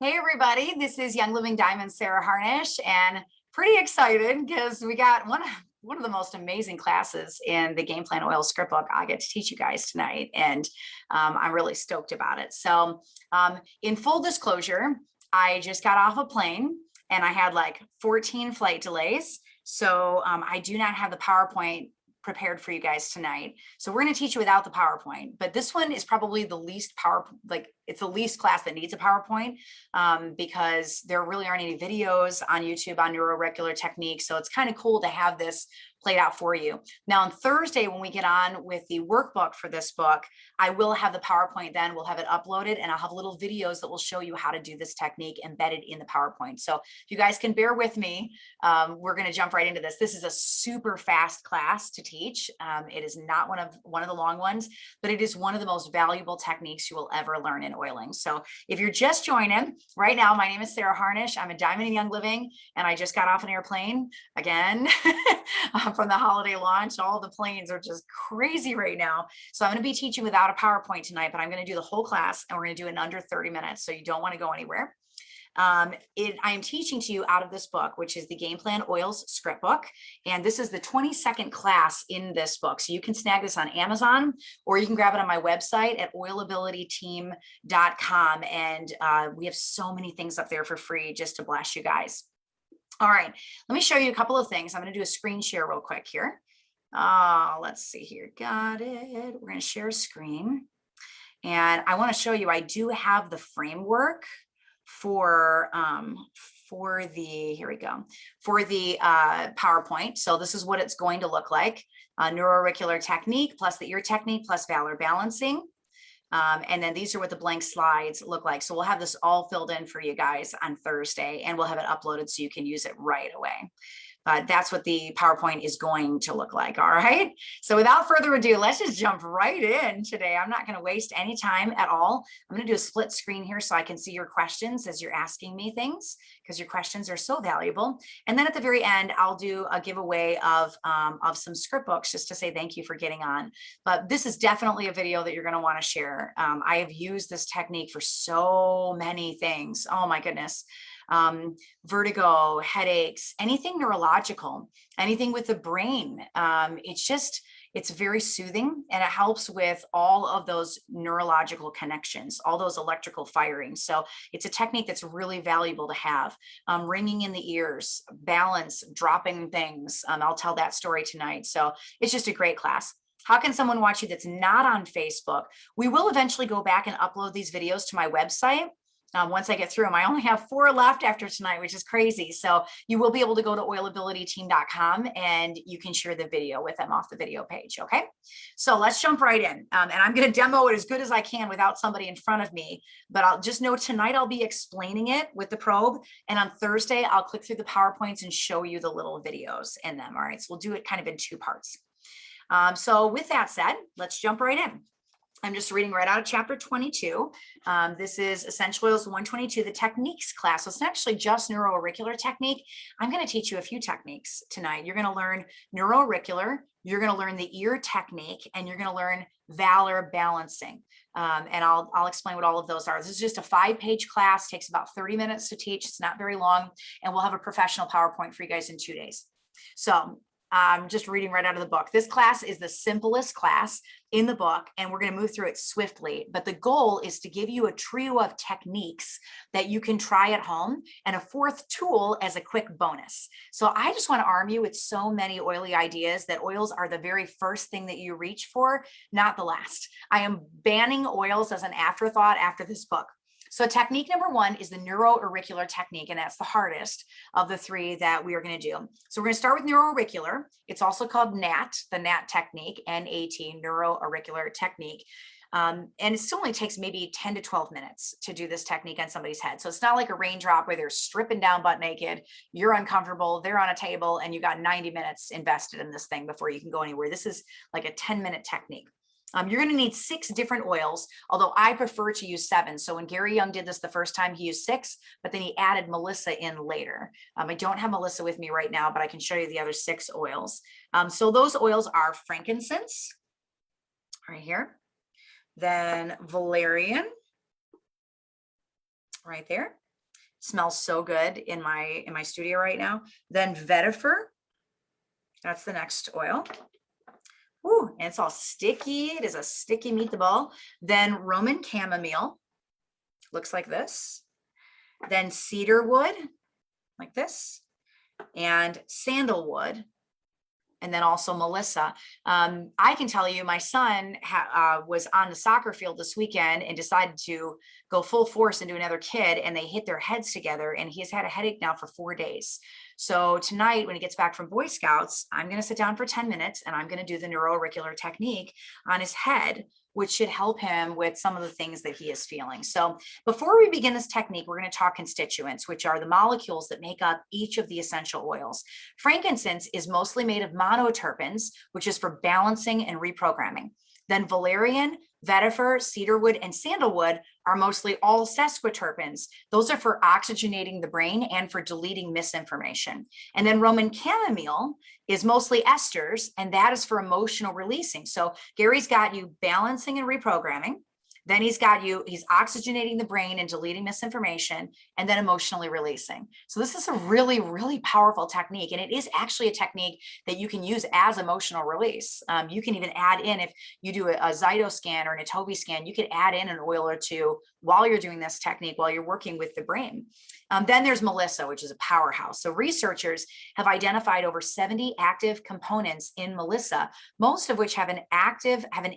Hey everybody, this is Young Living Diamond Sarah Harnish, and pretty excited because we got one of the most amazing classes in the Game Plan Oil script book I get to teach you guys tonight, and I'm really stoked about it. So in full disclosure, I just got off a plane and I had like 14 flight delays. So I do not have the PowerPoint prepared for you guys tonight. So we're going to teach you without the PowerPoint, but this one is probably the least it's the least class that needs a PowerPoint because there really aren't any videos on YouTube on NeuroAuricular techniques. So it's kind of cool to have this played out for you. Now on Thursday, when we get on with the workbook for this book, I will have the PowerPoint then, we'll have it uploaded and I'll have little videos that will show you how to do this technique embedded in the PowerPoint. So if you guys can bear with me, we're going to jump right into this. This is a super fast class to teach. It is not one of the long ones, but it is one of the most valuable techniques you will ever learn in oiling. So if you're just joining right now, my name is Sarah Harnish. I'm a Diamond in Young Living, and I just got off an airplane again from the holiday launch. All the planes are just crazy right now. So I'm going to be teaching without a PowerPoint tonight, but I'm going to do the whole class and we're going to do it in under 30 minutes. So you don't want to go anywhere. I am teaching to you out of this book, which is the Game Plan Oils script book. And this is the 22nd class in this book. So you can snag this on Amazon, or you can grab it on my website at oilabilityteam.com. And we have so many things up there for free just to bless you guys. All right, let me show you a couple of things. I'm going to do a screen share real quick here. Let's see here. Got it. We're going to share screen. And I want to show you, I do have the framework for the, here we go, for the PowerPoint. So this is what it's going to look like. NeuroAuricular technique plus the ear technique plus valor balancing. And then these are what the blank slides look like. So we'll have this all filled in for you guys on Thursday, and we'll have it uploaded so you can use it right away. That's what the PowerPoint is going to look like. All right. So without further ado, let's just jump right in today. I'm not going to waste any time at all. I'm going to do a split screen here so I can see your questions as you're asking me things, because your questions are so valuable. And then at the very end, I'll do a giveaway of some script books just to say thank you for getting on. But this is definitely a video that you're going to want to share. I have used this technique for so many things. Oh my goodness. Vertigo, headaches, anything neurological, anything with the brain. It's very soothing, and it helps with all of those neurological connections, all those electrical firings. So it's a technique that's really valuable to have. Ringing in the ears, balance, dropping things. I'll tell that story tonight. So it's just a great class. How can someone watch you that's not on Facebook? We will eventually go back and upload these videos to my website. Once I get through them. I only have 4 left after tonight, which is crazy. So you will be able to go to oilabilityteam.com and you can share the video with them off the video page. Okay, so let's jump right in. And I'm going to demo it as good as I can without somebody in front of me. But I'll just know tonight I'll be explaining it with the probe. And on Thursday, I'll click through the PowerPoints and show you the little videos in them. All right, so we'll do it kind of in 2 parts. So with that said, let's jump right in. I'm just reading right out of chapter 22. This is Essential Oils 122, the techniques class. So it's not actually just neuroauricular technique. I'm going to teach you a few techniques tonight. You're going to learn neuroauricular, you're going to learn the ear technique, and you're going to learn valor balancing. And I'll explain what all of those are. This is just a 5-page class, takes about 30 minutes to teach. It's not very long, and we'll have a professional PowerPoint for you guys in 2 days. So I'm just reading right out of the book. This class is the simplest class in the book, and we're going to move through it swiftly. But the goal is to give you a trio of techniques that you can try at home and a 4th tool as a quick bonus. So I just want to arm you with so many oily ideas that oils are the very first thing that you reach for, not the last. I am banning oils as an afterthought after this book. So technique number 1 is the NeuroAuricular technique, and that's the hardest of the 3 that we are going to do. So we're going to start with NeuroAuricular. It's also called NAT, the NAT technique, N-A-T, NeuroAuricular technique. And it still only takes maybe 10 to 12 minutes to do this technique on somebody's head. So it's not like a raindrop where they're stripping down butt naked, you're uncomfortable, they're on a table, and you got 90 minutes invested in this thing before you can go anywhere. This is like a 10-minute technique. You're going to need 6 different oils, although I prefer to use 7. So when Gary Young did this the first time, he used 6, but then he added Melissa in later. I don't have Melissa with me right now, but I can show you the other 6 oils. So those oils are frankincense, right here, then valerian, right there, Smells so good in my studio right now. Then vetiver, that's the next oil. Ooh, and it's all sticky. It is a sticky meatball. Then Roman chamomile, looks like this. Then cedarwood, like this, and sandalwood, and then also Melissa. I can tell you, my son was on the soccer field this weekend and decided to go full force into another kid, and they hit their heads together, and he's had a headache now for 4 days. So tonight, when he gets back from Boy Scouts, I'm going to sit down for 10 minutes and I'm going to do the NeuroAuricular technique on his head, which should help him with some of the things that he is feeling. So before we begin this technique, we're going to talk constituents, which are the molecules that make up each of the essential oils. Frankincense is mostly made of monoterpenes, which is for balancing and reprogramming. Then valerian, vetiver, cedarwood, and sandalwood are mostly all sesquiterpenes. Those are for oxygenating the brain and for deleting misinformation. And then Roman chamomile is mostly esters, and that is for emotional releasing. So Gary's got you balancing and reprogramming. Then he's oxygenating the brain and deleting misinformation, and then emotionally releasing. So this is a really, really powerful technique. And it is actually a technique that you can use as emotional release. You can even add in, if you do a Zyto scan or an Atobi scan, you could add in an oil or two while you're doing this technique, while you're working with the brain. Then there's Melissa, which is a powerhouse. So researchers have identified over 70 active components in Melissa, most of which have an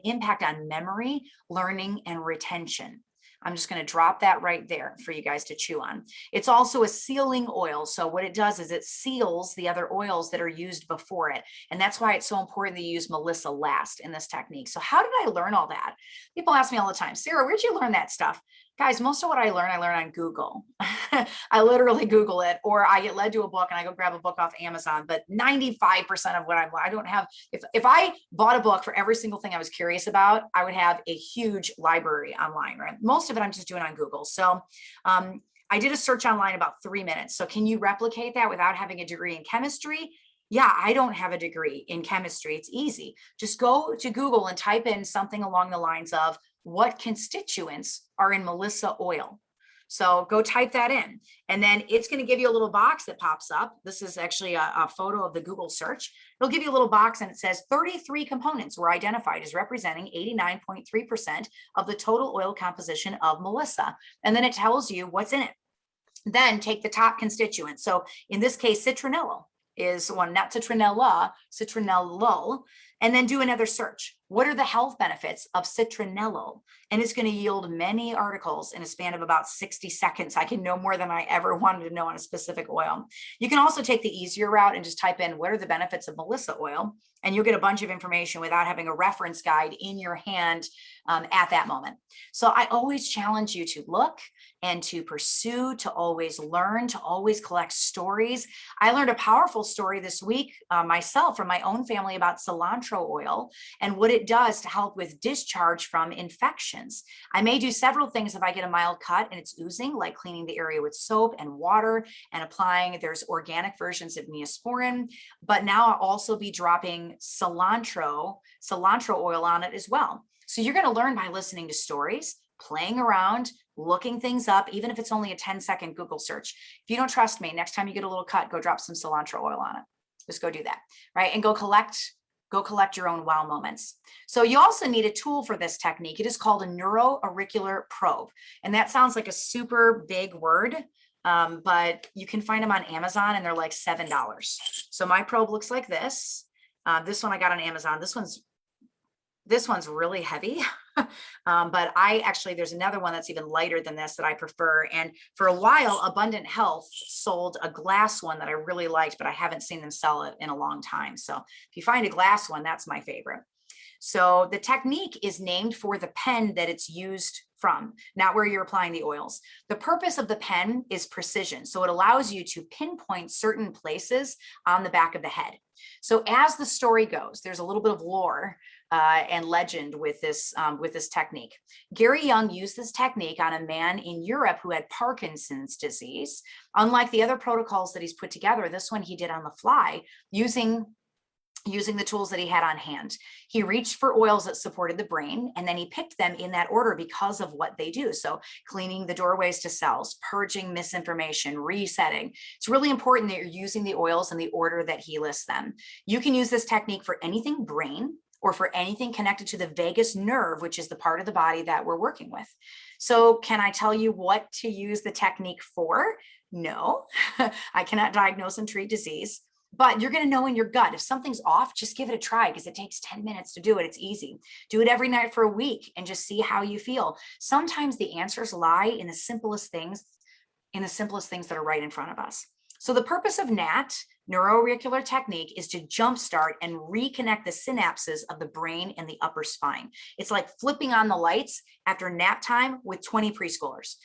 impact on memory, learning, and retention. I'm just going to drop that right there for you guys to chew on. It's also a sealing oil. So what it does is it seals the other oils that are used before it. And that's why it's so important that you use Melissa last in this technique. So how did I learn all that? People ask me all the time, Sarah, where'd you learn that stuff? Guys, most of what I learn on Google. I literally Google it, or I get led to a book and I go grab a book off Amazon. But 95% of what I don't have, if I bought a book for every single thing I was curious about, I would have a huge library online, right? Most of it I'm just doing on Google. So I did a search online about 3 minutes. So can you replicate that without having a degree in chemistry? Yeah, I don't have a degree in chemistry. It's easy. Just go to Google and type in something along the lines of what constituents are in Melissa oil. So go type that in, and then it's going to give you a little box that pops up. This is actually a photo of the Google search. It'll give you a little box and it says 33 components were identified as representing 89.3% of the total oil composition of Melissa. And then it tells you what's in it. Then take the top constituent. So in this case, citronellol is one, not citronella, citronellol, and then do another search. What are the health benefits of citronellol? And it's going to yield many articles in a span of about 60 seconds. I can know more than I ever wanted to know on a specific oil. You can also take the easier route and just type in what are the benefits of Melissa oil, and you'll get a bunch of information without having a reference guide in your hand at that moment. So I always challenge you to look and to pursue, to always learn, to always collect stories. I learned a powerful story this week myself from my own family about cilantro oil and what it does to help with discharge from infections. I may do several things if I get a mild cut and it's oozing, like cleaning the area with soap and water and applying, there's organic versions of Neosporin, but now I'll also be dropping cilantro oil on it as well. So you're going to learn by listening to stories, playing around, looking things up, even if it's only a 10-second Google search. If you don't trust me, next time you get a little cut, go drop some cilantro oil on it. Just go do that, right? And go collect your own wow moments. So you also need a tool for this technique. It is called a NeuroAuricular probe. And that sounds like a super big word, but you can find them on Amazon and they're like $7. So my probe looks like this. This one I got on Amazon. This one's really heavy, but there's another one that's even lighter than this that I prefer. And for a while, Abundant Health sold a glass one that I really liked, but I haven't seen them sell it in a long time. So if you find a glass one, that's my favorite. So the technique is named for the pen that it's used from, not where you're applying the oils. The purpose of the pen is precision. So it allows you to pinpoint certain places on the back of the head. So as the story goes, there's a little bit of lore and legend with this technique. Gary Young used this technique on a man in Europe who had Parkinson's disease. Unlike the other protocols that he's put together, this one he did on the fly using using the tools that he had on hand. He reached for oils that supported the brain, and then he picked them in that order because of what they do. So cleaning the doorways to cells, purging misinformation, resetting. It's really important that you're using the oils in the order that he lists them. You can use this technique for anything brain or for anything connected to the vagus nerve, which is the part of the body that we're working with. So can I tell you what to use the technique for? No, I cannot diagnose and treat disease. But you're going to know in your gut if something's off. Just give it a try, because it takes 10 minutes to do it. It's easy. Do it every night for a week and just see how you feel. Sometimes the answers lie in the simplest things, that are right in front of us. So the purpose of NAT, NeuroAuricular technique, is to jumpstart and reconnect the synapses of the brain and the upper spine. It's like flipping on the lights after nap time with 20 preschoolers.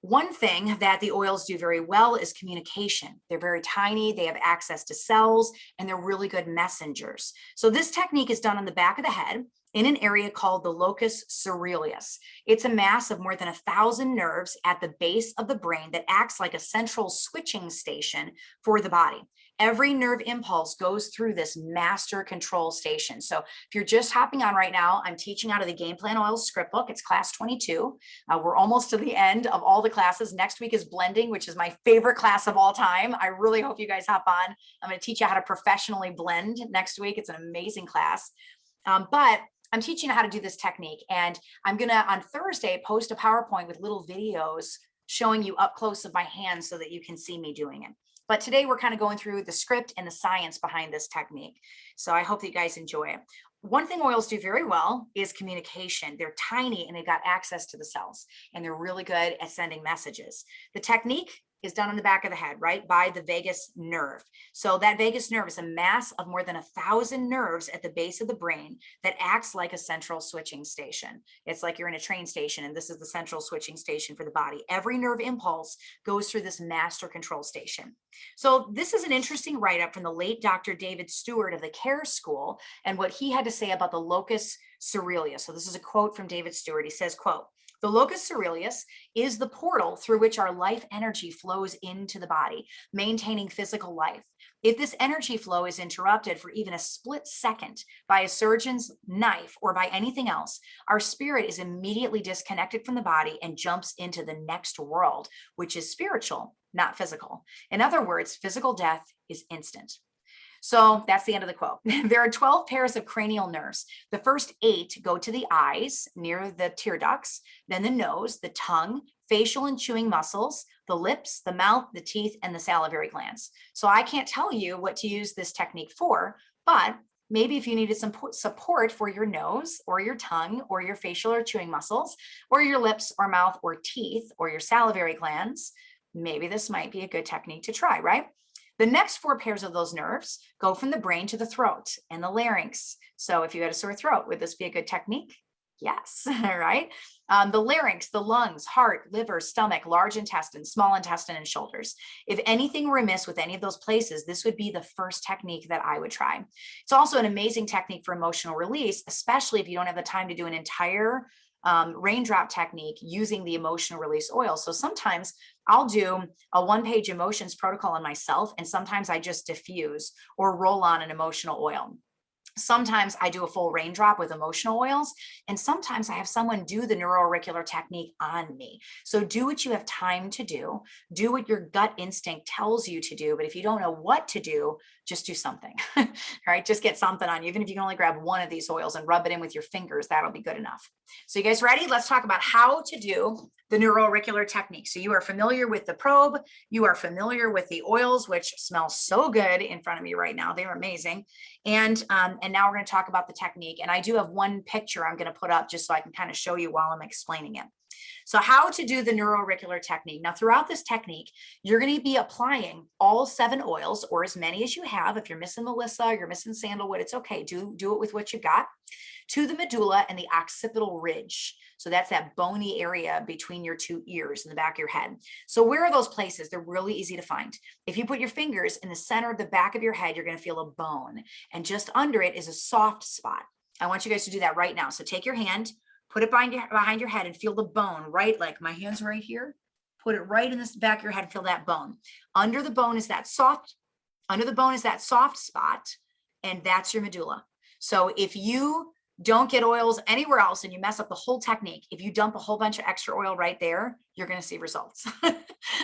One thing that the oils do very well is communication. They're very tiny, they have access to cells, and they're really good messengers. So this technique is done on the back of the head in an area called the locus coeruleus. It's a mass of more than 1,000 nerves at the base of the brain that acts like a central switching station for the body. Every nerve impulse goes through this master control station. So if you're just hopping on right now, I'm teaching out of the Game Plan Oils script book. It's class 22. We're almost to the end of all the classes. Next week is blending, which is my favorite class of all time. I really hope you guys hop on. I'm going to teach you how to professionally blend next week. It's an amazing class. But I'm teaching you how to do this technique. And I'm going to, on Thursday, post a PowerPoint with little videos showing you up close of my hands so that you can see me doing it. But today we're kind of going through the script and the science behind this technique. So I hope that you guys enjoy it. One thing oils do very well is communication. They're tiny and they've got access to the cells, and they're really good at sending messages. The technique is done on the back of the head, right, by the vagus nerve. So that vagus nerve is a mass of more than 1,000 nerves at the base of the brain that acts like a central switching station. It's like you're in a train station, and this is the central switching station for the body. Every nerve impulse goes through this master control station. So this is an interesting write-up from the late Dr. David Stewart of the Care School, and what he had to say about the locus coeruleus. So this is a quote from David Stewart. He says, quote, "The locus coeruleus is the portal through which our life energy flows into the body, maintaining physical life. If this energy flow is interrupted for even a split second by a surgeon's knife or by anything else, our spirit is immediately disconnected from the body and jumps into the next world, which is spiritual, not physical. In other words, physical death is instant." So that's the end of the quote. There are 12 pairs of cranial nerves. The first 8 go to the eyes near the tear ducts, then the nose, the tongue, facial and chewing muscles, the lips, the mouth, the teeth, and the salivary glands. So I can't tell you what to use this technique for, but maybe if you needed some support for your nose or your tongue or your facial or chewing muscles or your lips or mouth or teeth or your salivary glands, maybe this might be a good technique to try, right? The next 4 pairs of those nerves go from the brain to the throat and the larynx. So if you had a sore throat, would this be a good technique? Yes, all right. The larynx, the lungs, heart, liver, stomach, large intestine, small intestine, and shoulders. If anything were amiss with any of those places, this would be the first technique that I would try. It's also an amazing technique for emotional release, especially if you don't have the time to do an entire raindrop technique using the emotional release oil. So sometimes I'll do a 1-page emotions protocol on myself, and sometimes I just diffuse or roll on an emotional oil. Sometimes I do a full raindrop with emotional oils, and sometimes I have someone do the NeuroAuricular technique on me. So do what you have time to do what your gut instinct tells you to do. But if you don't know what to do, just do something, all right? Just get something on you. Even if you can only grab one of these oils and rub it in with your fingers, that'll be good enough. So you guys ready? Let's talk about how to do the NeuroAuricular technique. So you are familiar with the probe, you are familiar with the oils, which smell so good in front of me right now. They're amazing. And now we're going to talk about the technique. And I do have one picture I'm going to put up just so I can kind of show you while I'm explaining it. So how to do the NeuroAuricular technique. Now, throughout this technique, you're going to be applying all 7 oils, or as many as you have. If you're missing Melissa, you're missing sandalwood, it's okay. Do it with what you got, to the medulla and the occipital ridge. So that's that bony area between your 2 ears in the back of your head. So where are those places? They're really easy to find. If you put your fingers in the center of the back of your head, you're going to feel a bone, and just under it is a soft spot. I want you guys to do that right now. So take your hand, put it behind your head and feel the bone, right? Like my hand's right here. Put it right in the back of your head and feel that bone. Under the bone is that soft spot. and that's your medulla. So if you don't get oils anywhere else and you mess up the whole technique, if you dump a whole bunch of extra oil right there, you're going to see results. All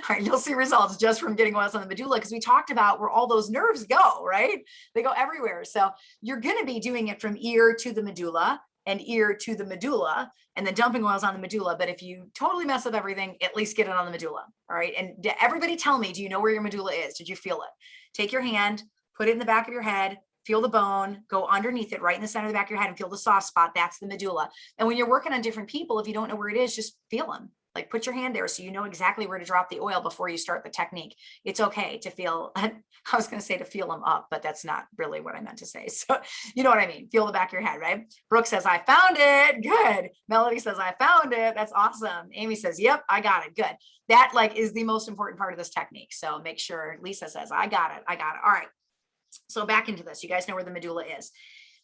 right, you'll see results just from getting oils on the medulla, because we talked about where all those nerves go, right? They go everywhere. So you're going to be doing it from ear to the medulla and ear to the medulla, and then dumping oils on the medulla. But if you totally mess up everything, at least get it on the medulla. All right. And everybody tell me, do you know where your medulla is? Did you feel it? Take your hand, put it in the back of your head, feel the bone, go underneath it, right in the center of the back of your head, and feel the soft spot. That's the medulla. And when you're working on different people, if you don't know where it is, just feel them. Like put your hand there so you know exactly where to drop the oil before you start the technique. It's okay to feel, I was going to say to feel them up, but that's not really what I meant to say. So you know what I mean? Feel the back of your head, right? Brooke says, I found it. Good. Melody says, I found it. That's awesome. Amy says, yep, I got it. Good. That like is the most important part of this technique. So make sure. Lisa says, I got it. I got it. All right. So back into this, you guys know where the medulla is.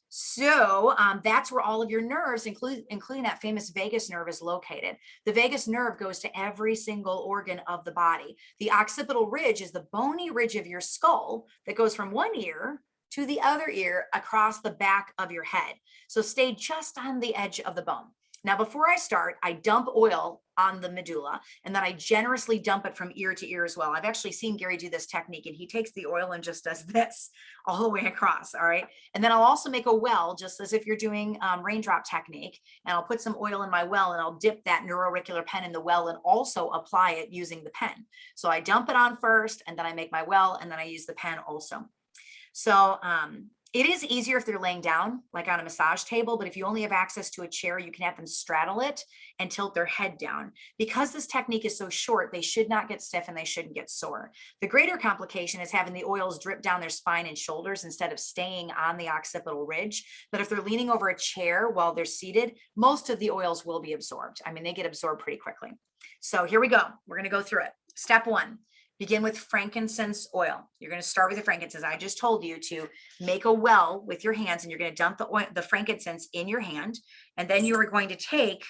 So that's where all of your nerves, including that famous vagus nerve, is located. The vagus nerve goes to every single organ of the body. The occipital ridge is the bony ridge of your skull that goes from one ear to the other ear across the back of your head. So stay just on the edge of the bone. Now, before I start, I dump oil on the medulla, and then I generously dump it from ear to ear as well. I've actually seen Gary do this technique, and he takes the oil and just does this all the way across. All right. And then I'll also make a well, just as if you're doing raindrop technique, and I'll put some oil in my well, and I'll dip that NeuroAuricular pen in the well and also apply it using the pen. So I dump it on first, and then I make my well, and then I use the pen also. So it is easier if they're laying down, like on a massage table, but if you only have access to a chair, you can have them straddle it and tilt their head down. Because this technique is so short, they should not get stiff and they shouldn't get sore. The greater complication is having the oils drip down their spine and shoulders instead of staying on the occipital ridge. But if they're leaning over a chair while they're seated, most of the oils will be absorbed. I mean, they get absorbed pretty quickly. So here we go. We're going to go through it. Step one. Begin with frankincense oil. You're going to start with the frankincense. I just told you to make a well with your hands, and you're going to dump the oil, the frankincense in your hand. And then you are going to take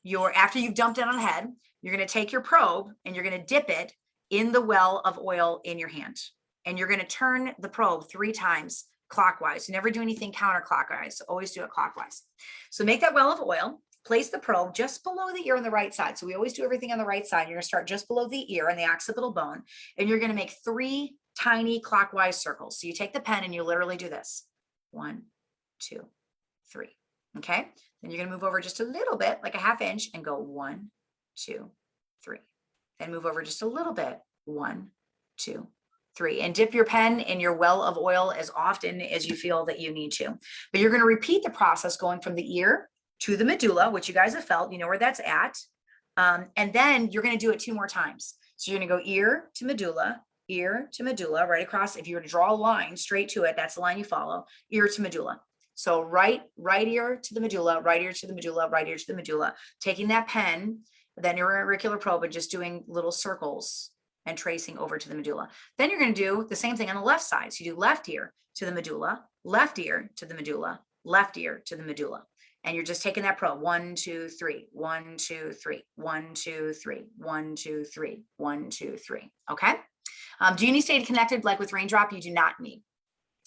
your, after you've dumped it on the head, you're going to take your probe and you're going to dip it in the well of oil in your hand. And you're going to turn the probe 3 times clockwise. You never do anything counterclockwise. So always do it clockwise. So make that well of oil. Place the probe just below the ear on the right side. So we always do everything on the right side. You're going to start just below the ear and the occipital bone, and you're going to make 3 tiny clockwise circles. So you take the pen and you literally do this. 1, 2, 3. Okay. Then you're going to move over just a little bit, like a ½ inch, and go 1, 2, 3. Then move over just a little bit. 1, 2, 3, and dip your pen in your well of oil as often as you feel that you need to. But you're going to repeat the process going from the ear to the medulla, which you guys have felt, you know where that's at. And then you're going to do it 2 more times. So you're going to go ear to medulla, right across. If you were to draw a line straight to it, that's the line you follow, ear to medulla. So right ear to the medulla, right ear to the medulla, right ear to the medulla, taking that pen, then your auricular probe, and just doing little circles and tracing over to the medulla. Then you're going to do the same thing on the left side. So you do left ear to the medulla, left ear to the medulla, left ear to the medulla. And you're just taking that probe. 1, 2, 3, 1, 2, 3, 1, 2, 3, 1, 2, 3, 1, 2, 3. Okay. Do you need to stay connected like with raindrop? You do not need.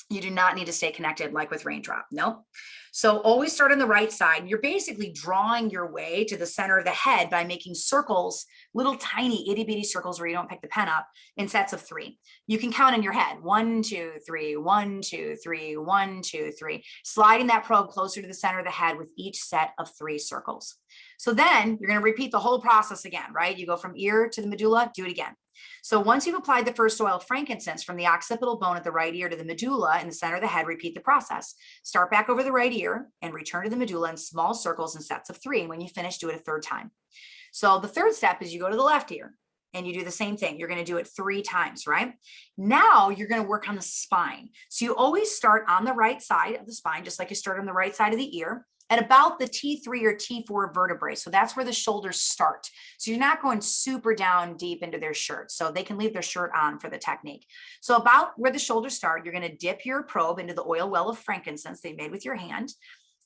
You do not need to stay connected like with raindrop. Nope. So always start on the right side. You're basically drawing your way to the center of the head by making circles, little tiny itty bitty circles where you don't pick the pen up, in sets of 3. You can count in your head. 1, 2, 3, 1, 2, 3, 1, 2, 3, sliding that probe closer to the center of the head with each set of 3 circles. So then you're going to repeat the whole process again, right? You go from ear to the medulla, do it again. So once you've applied the first oil of frankincense from the occipital bone at the right ear to the medulla in the center of the head, repeat the process. Start back over the right ear and return to the medulla in small circles in sets of 3. And when you finish, do it a 3rd time. So the 3rd step is you go to the left ear and you do the same thing. You're going to do it 3 times, right? Now you're going to work on the spine. So you always start on the right side of the spine, just like you start on the right side of the ear, at about the T3 or T4 vertebrae. So that's where the shoulders start. So you're not going super down deep into their shirt. So they can leave their shirt on for the technique. So about where the shoulders start, you're going to dip your probe into the oil well of frankincense that you made with your hand.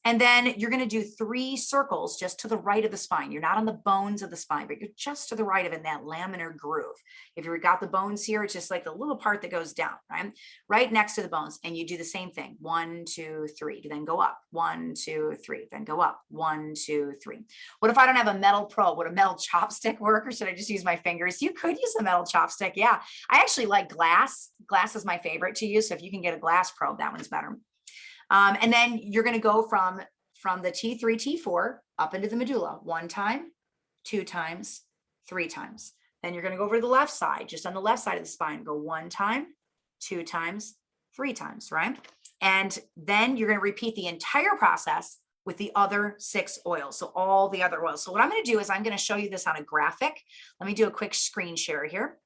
And then you're going to do 3 circles just to the right of the spine. You're not on the bones of the spine, but you're just to the right of it in that laminar groove. If you've got the bones here, it's just like the little part that goes down, right? Right next to the bones. And you do the same thing. 1, 2, 3, then go up. 1, 2, 3, then go up. 1, 2, 3. What if I don't have a metal probe? Would a metal chopstick work, or should I just use my fingers? You could use a metal chopstick. Yeah. I actually like glass. Glass is my favorite to use. So if you can get a glass probe, that one's better. And then you're going to go from the T3, T4 up into the medulla 1 time, 2 times, 3 times. Then you're going to go over to the left side, just on the left side of the spine, go 1 time, 2 times, 3 times, right? And then you're going to repeat the entire process with the other 6 oils. So all the other oils. So what I'm going to do is I'm going to show you this on a graphic. Let me do a quick screen share here.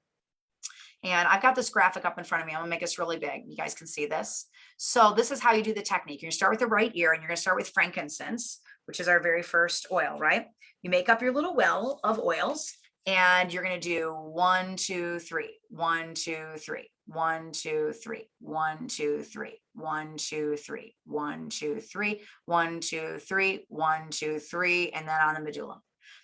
And I've got this graphic up in front of me. I'm gonna make this really big. You guys can see this. So this is how you do the technique. You're gonna start with the right ear, and you're gonna start with frankincense, which is our very first oil, right? You make up your little well of oils, and you're gonna do 1, 2, 3, 1, 2, 3, 1, 2, 3, 1, 2, 3, 1, 2, 3, 1, 2, 3, 1, 2, 3, 1, 2, 3, and then on the medulla.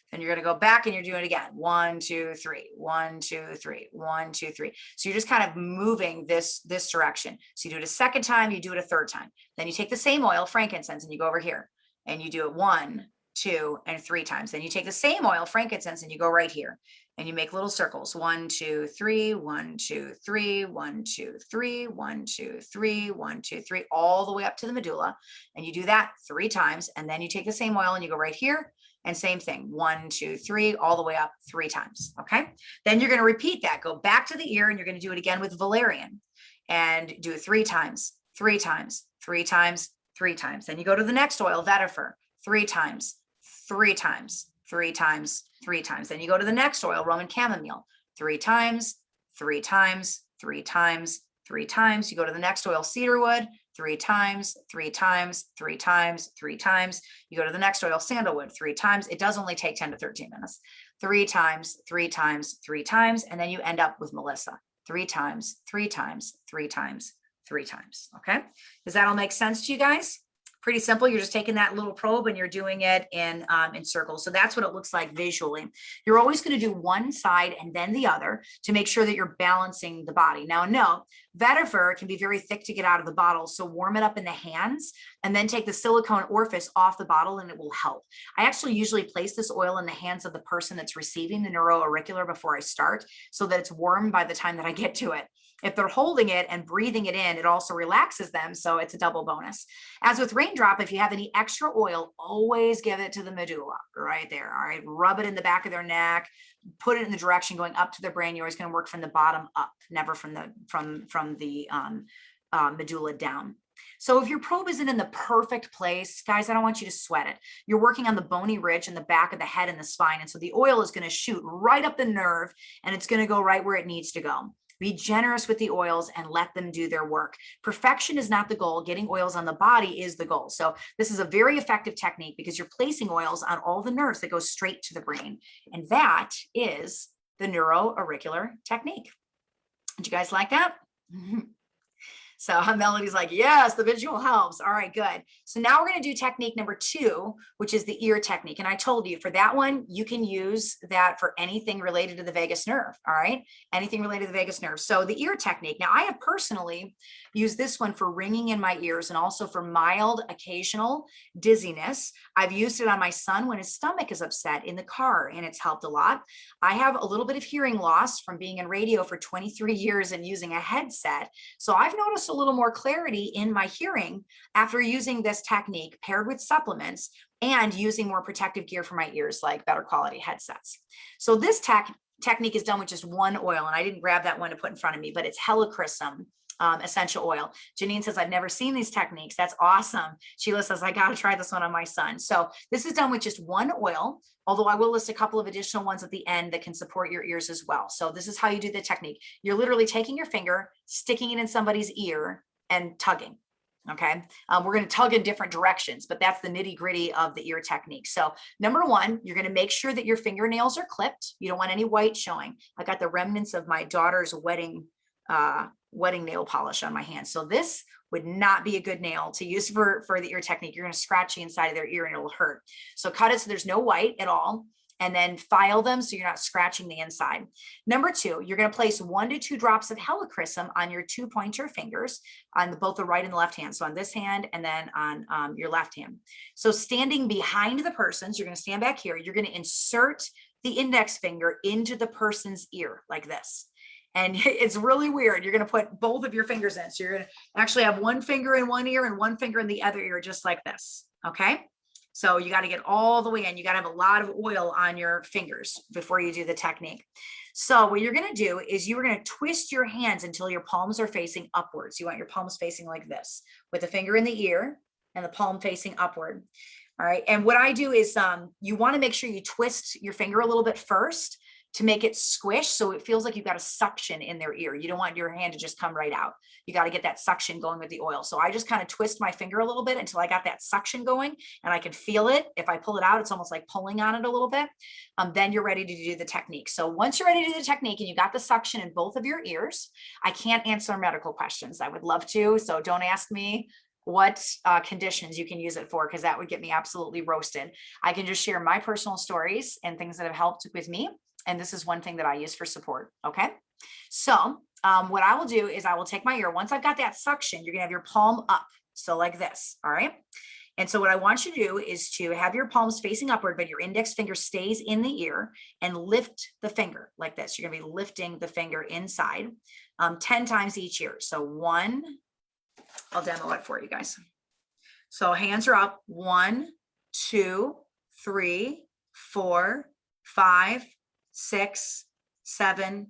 Then you're going to go back and you're doing it again. 1, 2, 3, 1, 2, 3, 1, 2, 3. So you're just kind of moving this direction. So you do it a second time, you do it a third time. Then you take the same oil, frankincense, and you go over here and you do it 1, 2, and 3 times. Then you take the same oil, frankincense, and you go right here and you make little circles. 1, 2, 3, 1, 2, 3, 1, 2, 3, 1, 2, 3, 1, 2, 3, all the way up to the medulla. And you do that 3 times. And then you take the same oil and you go right here. And same thing, 1, 2, 3, all the way up 3 times, okay? Then you're gonna repeat that, go back to the ear, and you're gonna do it again with valerian, and do it 3 times, 3 times, 3 times, 3 times. Then you go to the next oil, vetiver, 3 times, 3 times, 3 times, 3 times. Then you go to the next oil, Roman chamomile, 3 times, 3 times, 3 times, 3 times. You go to the next oil, cedarwood, 3 times, 3 times, 3 times, 3 times. You go to the next oil, sandalwood, 3 times. It does only take 10 to 13 minutes. 3 times, 3 times, 3 times, and then you end up with Melissa. 3 times, 3 times, 3 times, 3 times. Okay. Does that all make sense to you guys? Pretty simple. You're just taking that little probe and you're doing it in circles. So that's what it looks like visually. You're always going to do one side and then the other to make sure that you're balancing the body. Now, note, vetiver can be very thick to get out of the bottle. So warm it up in the hands and then take the silicone orifice off the bottle and it will help. I actually usually place this oil in the hands of the person that's receiving the NeuroAuricular before I start so that it's warm by the time that I get to it. If they're holding it and breathing it in, it also relaxes them. So it's a double bonus. As with raindrop, if you have any extra oil, always give it to the medulla right there. All right. Rub it in the back of their neck, put it in the direction going up to their brain. You're always going to work from the bottom up, never from the medulla down. So if your probe isn't in the perfect place, guys, I don't want you to sweat it. You're working on the bony ridge in the back of the head and the spine. And so the oil is going to shoot right up the nerve and it's going to go right where it needs to go. Be generous with the oils and let them do their work. Perfection is not the goal. Getting oils on the body is the goal. So this is a very effective technique because you're placing oils on all the nerves that go straight to the brain. And that is the NeuroAuricular technique. Did you guys like that? So Melody's like, yes, the visual helps. All right, good. So now we're going to do technique number 2, which is the ear technique. And I told you for that one, you can use that for anything related to the vagus nerve. All right. Anything related to the vagus nerve. So the ear technique. Now I have personally used this one for ringing in my ears and also for mild occasional dizziness. I've used it on my son when his stomach is upset in the car and it's helped a lot. I have a little bit of hearing loss from being in radio for 23 years and using a headset. So I've noticed a little more clarity in my hearing after using this technique paired with supplements and using more protective gear for my ears, like better quality headsets. So this technique is done with just one oil, and I didn't grab that one to put in front of me, but it's helichrysum essential oil. Janine says, I've never seen these techniques. That's awesome. Sheila says, I got to try this one on my son. So this is done with just one oil, although I will list a couple of additional ones at the end that can support your ears as well. So this is how you do the technique. You're literally taking your finger, sticking it in somebody's ear and tugging. Okay. We're going to tug in different directions, but that's the nitty gritty of the ear technique. So number 1, you're going to make sure that your fingernails are clipped. You don't want any white showing. I got the remnants of my daughter's wedding wetting nail polish on my hand. So this would not be a good nail to use for the ear technique. You're going to scratch the inside of their ear and it'll hurt. So cut it so there's no white at all, and then file them so you're not scratching the inside. Number 2, you're going to place 1 to 2 drops of helichrysum on your 2 pointer fingers on both the right and the left hand. So on this hand and then on your left hand. So standing behind the person, so you're going to stand back here, you're going to insert the index finger into the person's ear like this. And it's really weird. You're going to put both of your fingers in. So you're going to actually have 1 finger in one ear and 1 finger in the other ear, just like this. Okay. So you got to get all the way in. You got to have a lot of oil on your fingers before you do the technique. So what you're going to do is you're going to twist your hands until your palms are facing upwards. You want your palms facing like this, with the finger in the ear and the palm facing upward. All right. And what I do is you want to make sure you twist your finger a little bit first to make it squish, so it feels like you've got a suction in their ear. You don't want your hand to just come right out. You got to get that suction going with the oil. So I just kind of twist my finger a little bit until I got that suction going, and I can feel it. If I pull it out, it's almost like pulling on it a little bit. Then you're ready to do the technique. So once you're ready to do the technique and you got the suction in both of your ears, I can't answer medical questions. I would love to, so don't ask me what conditions you can use it for, because that would get me absolutely roasted. I can just share my personal stories and things that have helped with me. And this is one thing that I use for support. Okay. So what I will do is I will take my ear. Once I've got that suction, you're going to have your palm up. So like this. All right. And so what I want you to do is to have your palms facing upward, but your index finger stays in the ear, and lift the finger like this. You're going to be lifting the finger inside 10 times each ear. So 1, I'll demo it for you guys. So hands are up. 1, 2, 3, 4, 5, 6, 7,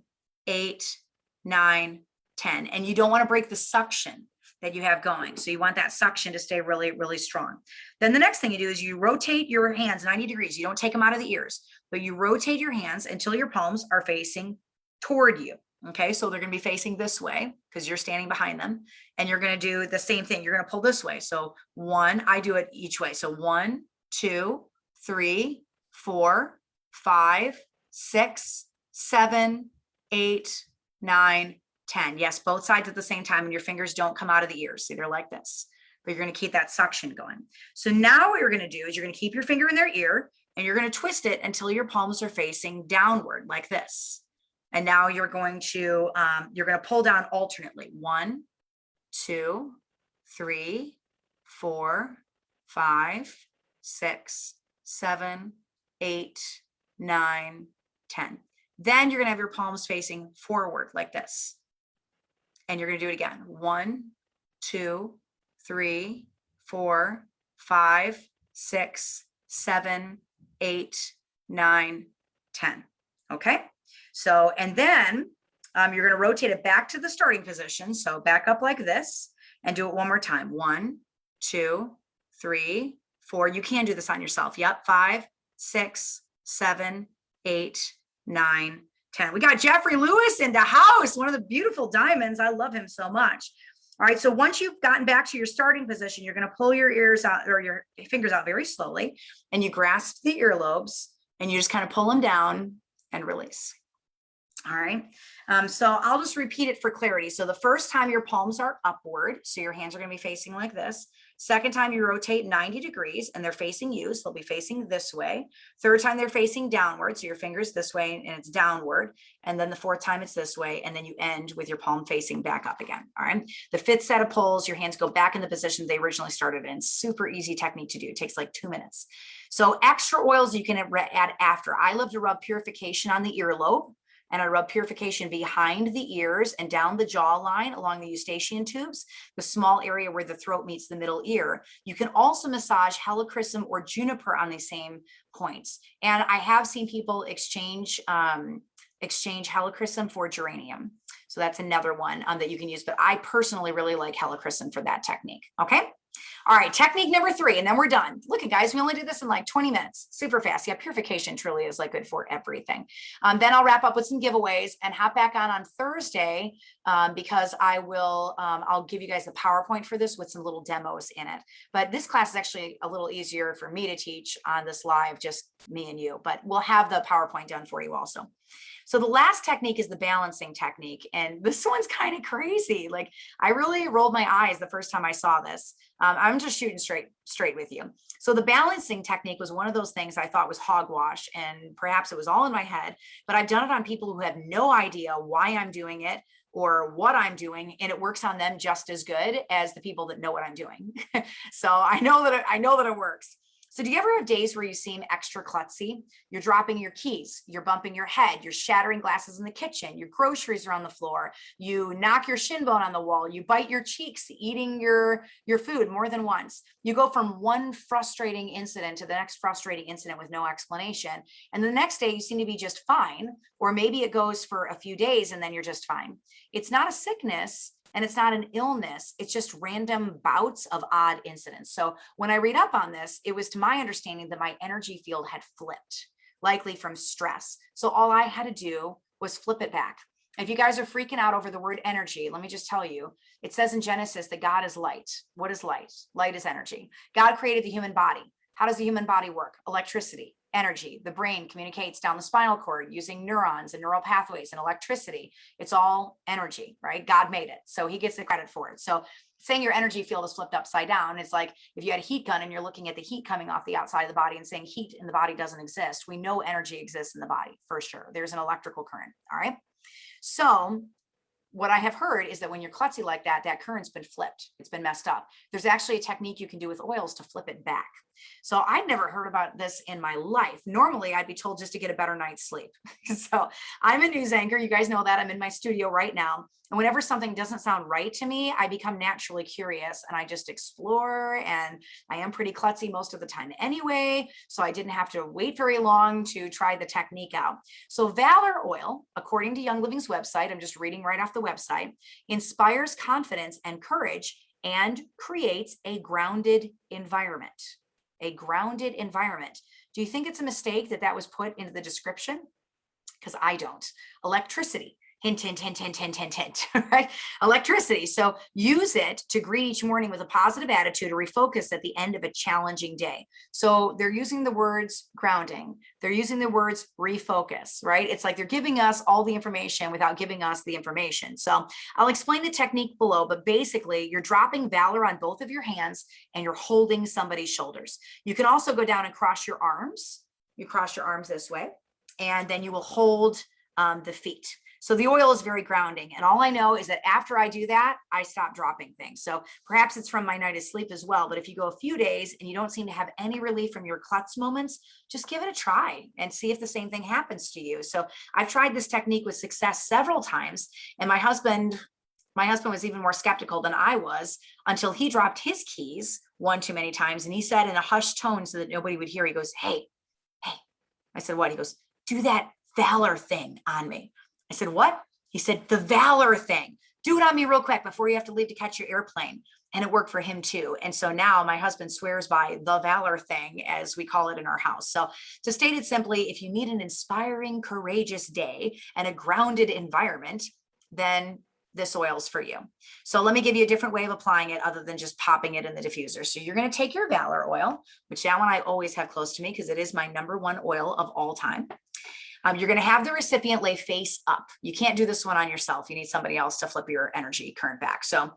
8, 9, 10. And you don't want to break the suction that you have going. So you want that suction to stay really, really strong. Then the next thing you do is you rotate your hands 90 degrees. You don't take them out of the ears, but you rotate your hands until your palms are facing toward you. Okay. So they're going to be facing this way because you're standing behind them, and you're going to do the same thing. You're going to pull this way. So 1, I do it each way. So 1, 2, 3, 4, 5, 6, 7, 8, 9, 10. Yes, both sides at the same time, and your fingers don't come out of the ears. See, they're like this, but you're going to keep that suction going. So now what you're going to do is you're going to keep your finger in their ear, and you're going to twist it until your palms are facing downward like this. And now you're going to pull down alternately. 1, 2, 3, 4, 5, 6, 7, 8, 9, 10. Then you're going to have your palms facing forward like this. And you're going to do it again. 1, 2, 3, 4, 5, 6, 7, 8, 9, 10. Okay. So, and then you're going to rotate it back to the starting position. So back up like this and do it one more time. 1, 2, 3, 4. You can do this on yourself. Yep. 5, 6, 7, 8, 9, 10. We got Jeffrey Lewis in the house, one of the beautiful diamonds. I love him so much. All right. So once you've gotten back to your starting position, you're going to pull your ears out, or your fingers out very slowly, and you grasp the earlobes and you just kind of pull them down and release. All right. So I'll just repeat it for clarity. So the first time your palms are upward, so your hands are going to be facing like this. Second time you rotate 90 degrees and they're facing you, so they'll be facing this way. Third time they're facing downward, so your fingers this way and it's downward. And then the fourth time it's this way, and then you end with your palm facing back up again. All right. The fifth set of pulls, your hands go back in the position they originally started in. Super easy technique to do. It takes like 2 minutes. So extra oils you can add after. I love to rub purification on the earlobe. And I rub purification behind the ears and down the jawline along the eustachian tubes, the small area where the throat meets the middle ear. You can also massage helichrysum or juniper on the same points. And I have seen people exchange helichrysum for geranium. So that's another one that you can use. But I personally really like helichrysum for that technique. Okay. All right, technique number 3, and then we're done. Look at guys, we only did this in like 20 minutes, super fast. Yeah, purification truly is like good for everything. Then I'll wrap up with some giveaways and hop back on Thursday because I'll give you guys the PowerPoint for this with some little demos in it. But this class is actually a little easier for me to teach on this live, just me and you, but we'll have the PowerPoint done for you also. So the last technique is the balancing technique. And this one's kind of crazy. Like I really rolled my eyes the first time I saw this. I'm just shooting straight with you. So the balancing technique was one of those things I thought was hogwash, and perhaps it was all in my head, but I've done it on people who have no idea why I'm doing it or what I'm doing, and it works on them just as good as the people that know what I'm doing. So I know that it works. So do you ever have days where you seem extra klutzy? You're dropping your keys, you're bumping your head, you're shattering glasses in the kitchen, your groceries are on the floor, you knock your shin bone on the wall, you bite your cheeks eating your food more than once. You go from one frustrating incident to the next frustrating incident with no explanation. And the next day you seem to be just fine, or maybe it goes for a few days and then you're just fine. It's not a sickness. And it's not an illness, it's just random bouts of odd incidents. So when I read up on this, it was to my understanding that my energy field had flipped, likely from stress. So all I had to do was flip it back. If you guys are freaking out over the word energy, let me just tell you, it says in Genesis that God is light. What is light? Light is energy. God created the human body. How does the human body work? Electricity. Energy. The brain communicates down the spinal cord using neurons and neural pathways and electricity. It's all energy, right? God made it. So he gets the credit for it. So saying your energy field is flipped upside down is like if you had a heat gun and you're looking at the heat coming off the outside of the body and saying heat in the body doesn't exist. We know energy exists in the body for sure. There's an electrical current. All right. So what I have heard is that when you're klutzy like that, that current's been flipped. It's been messed up. There's actually a technique you can do with oils to flip it back. So I'd never heard about this in my life. Normally I'd be told just to get a better night's sleep. So I'm a news anchor. You guys know that. I'm in my studio right now. And whenever something doesn't sound right to me, I become naturally curious and I just explore, and I am pretty klutzy most of the time anyway. So I didn't have to wait very long to try the technique out. So Valor Oil, according to Young Living's website, I'm just reading right off the website, inspires confidence and courage and creates a grounded environment. A grounded environment. Do you think it's a mistake that was put into the description? Because I don't. Electricity. Hint, hint, hint, hint, hint, hint, hint, right? Electricity. So use it to greet each morning with a positive attitude or refocus at the end of a challenging day. So they're using the words grounding. They're using the words refocus, right? It's like they're giving us all the information without giving us the information. So I'll explain the technique below, but basically you're dropping Valor on both of your hands and you're holding somebody's shoulders. You can also go down and cross your arms. You cross your arms this way, and then you will hold the feet. So the oil is very grounding. And all I know is that after I do that, I stop dropping things. So perhaps it's from my night of sleep as well. But if you go a few days and you don't seem to have any relief from your klutz moments, just give it a try and see if the same thing happens to you. So I've tried this technique with success several times. And my husband was even more skeptical than I was until he dropped his keys one too many times. And he said in a hushed tone so that nobody would hear, he goes, hey. I said, what? He goes, do that Valor thing on me. I said, what? He said, the Valor thing. Do it on me real quick before you have to leave to catch your airplane. And it worked for him too. And so now my husband swears by the Valor thing, as we call it in our house. So to state it simply, if you need an inspiring, courageous day and a grounded environment, then this oil's for you. So let me give you a different way of applying it other than just popping it in the diffuser. So you're going to take your Valor oil, which that one I always have close to me because it is my #1 oil of all time. You're going to have the recipient lay face up. You can't do this one on yourself. You need somebody else to flip your energy current back. So